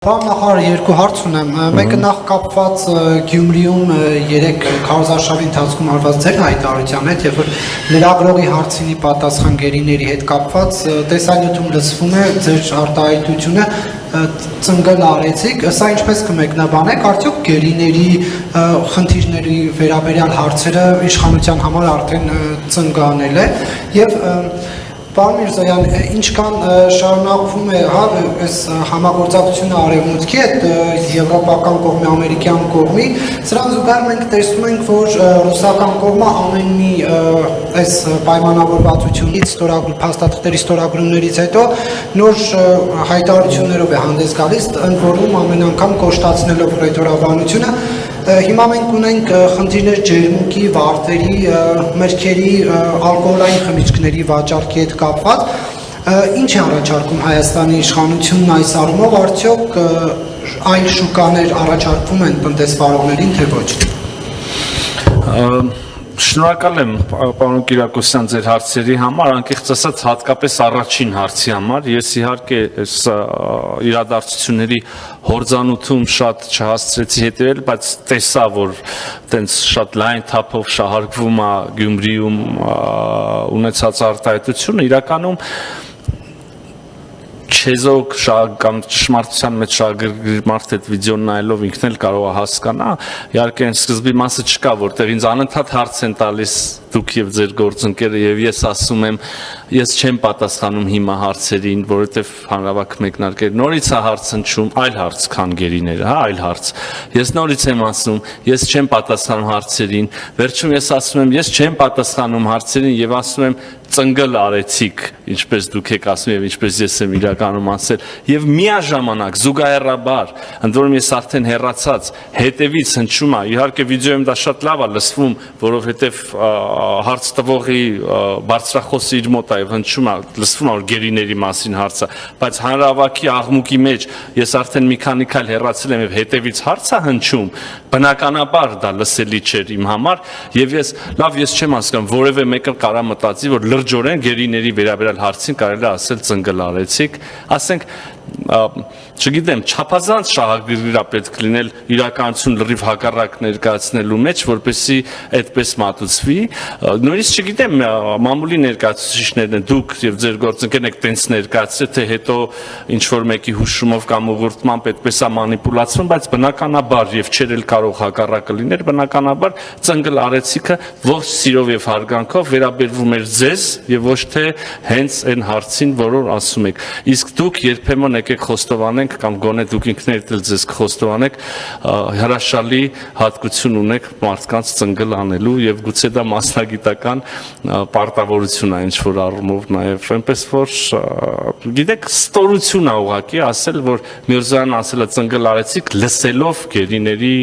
Պարոն նախարար, երկու հարց ունեմ, մեկը նախ կապված Գյումրիում 3 քարոզարշավի ընթացքում արված ձեր հայտարարության հետ, երբ որ լրագրողի հարցինի պատասխան գերիների հետ կապված տեսանյութում լսվում է ձեր արտահայտությունը ծնգել արեցիք, սա ինչպես կմեկնաբանեք, արդյոք գերիների խնդիրների վերաբերյալ հարցերը իշխանության համար արդեն ծնգանել է եւ Պարոն Միրզոյան, ինչքան շարունակվում է այս համագործակցությունը արևմուտքի հետ, եվրոպական կողմի, ամերիկյան կողմի, սրան զուգահեռ մենք տեսնում ենք, որ ռուսական կողմը ամեն մի այս պայմանավորվածությունից, փաստաթղթերի ստորագրումներից հետո նոր հայտարարություններով է հանդես գալիս, ընդ որում ամեն անգամ կոշտացնելով ռետորաբանությունը Հիմա մենք ունենք խնդիրներ ջերմուկի, վարտերի, մրգերի, ալկոհոլային խմիչքների վաճառքի հետ կապված, ինչ է առաջարկում Հայաստանի իշխանությունն այս առումով, արդյոք այլ շուկաներ առաջարկվում են տնտեսվարողներին, թե ոչ։ Շնորհակալ եմ պարոն Կիրակոսյան ձեր հարցերի համար, անկեղծ ասած հատկապես առաջին հարցի համար, ես իհարկե այս իրադարձությունների հորձանուտում շատ չհասցրեցի հետևել, բայց տեսա, որ տենց շատ լայն թափով շահարկվում է Գյումրիում ունեցած արտահայտությունը, իրականում Չեզոք կամ ճշմարտության մեջ շահագրգիռ մարդ այդ վիդեոն նայելով ինքն էլ կարող է հասկանա, իհարկե այն սկզբի մասը չկա, որտեղ ինձ անընդհատ հարց են տալիս դուք եւ ձեր գործընկերը եւ ես ասում եմ, ես չեմ պատասխանում հիմա հարցերին, որովհետեւ հանրավակ մեկնարկել նորից է հարց հնչում, այլ հարց քան գերիները, հա, այլ հարց։ Ես նորից եմ ասում, ես չեմ պատասխանում հարցերին, վերջում ես ասում եմ, ես չեմ պատասխանում հարցերին եւ ասում եմ ծնգել արեցիք, ինչպես դուք եք ասում եւ ինչպես ես եմ իրականում ասել, եւ միաժամանակ զուգահեռաբար, ընդ որում ես արդեն հեռացած, հետևից հնչում է, իհարկե վիդեոյում դա շատ լավ է լսվում, որովհետեւ հարց տվողի բարձրախոսը իր մոտ է եւ հնչում է, լսվում է որ գերիների մասին հարցը, բայց հանրավակի աղմուկի մեջ ես արդեն մի քանի քայլ հեռացել եմ եւ հետևից հարց է հնչում, բնականաբար դա լսելի չէր իմ համար եւ ես չեմ հասկանում, որևէ մեկը կարա մտածի, որ լրջորեն գերիների վերաբերյալ հարցին կարելի է ասել ծնգել արեցիք, ասենք չգիտեմ, չափազանց շահագրգիռ պետք լինել իրականություն լրիվ հակառակ ներկայացնելու մեջ, որպեսզի այդպես մատուցվի, նույնիսկ չգիտեմ, մամուլի ներկայացուցիչներն են, դուք եւ ձեր գործընկերն եք տենց ներկայացրել, թե հետո ինչ որ մեկի հուշումով կամ ուղղորդմամբ այդպես է մանիպուլացվում, բայց բնականաբար եւ չէր էլ կարող հակառակը լինել, բնականաբար ծնգել արեցիքը ողջ սիրով եւ հարգանքով վերաբերվում էր ձեզ եւ ոչ թե հենց այն հարցին, որով ասում եք։ Իսկ դուք երբեմն եկեք խոստովանենք կամ գոնե դուք ինքներդ էլ ձեզ խոստովանեք հրաշալի հատկություն ունեք մարդկանց ծնգել անելու եւ գուցե դա մասնագիտական պարտավորություն է ինչ որ առումով նաեւ այնպես որ գիտեք ստորություն է ուղղակի ասել որ Միրզոյանն ասել է ծնգել արեցիք լսելով գերիների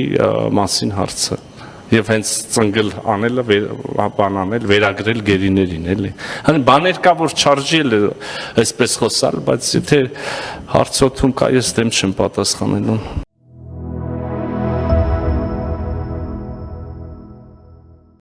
մասին հարցը Եվ հենց ծնգել անելը բան անել, վերագրել գերիներին, էլի։ Հենց բաներ կա, որ չարժի էլ այսպես խոսալ, բայց եթե հարցոթում կա, ես դեմ չեմ պատասխանելու։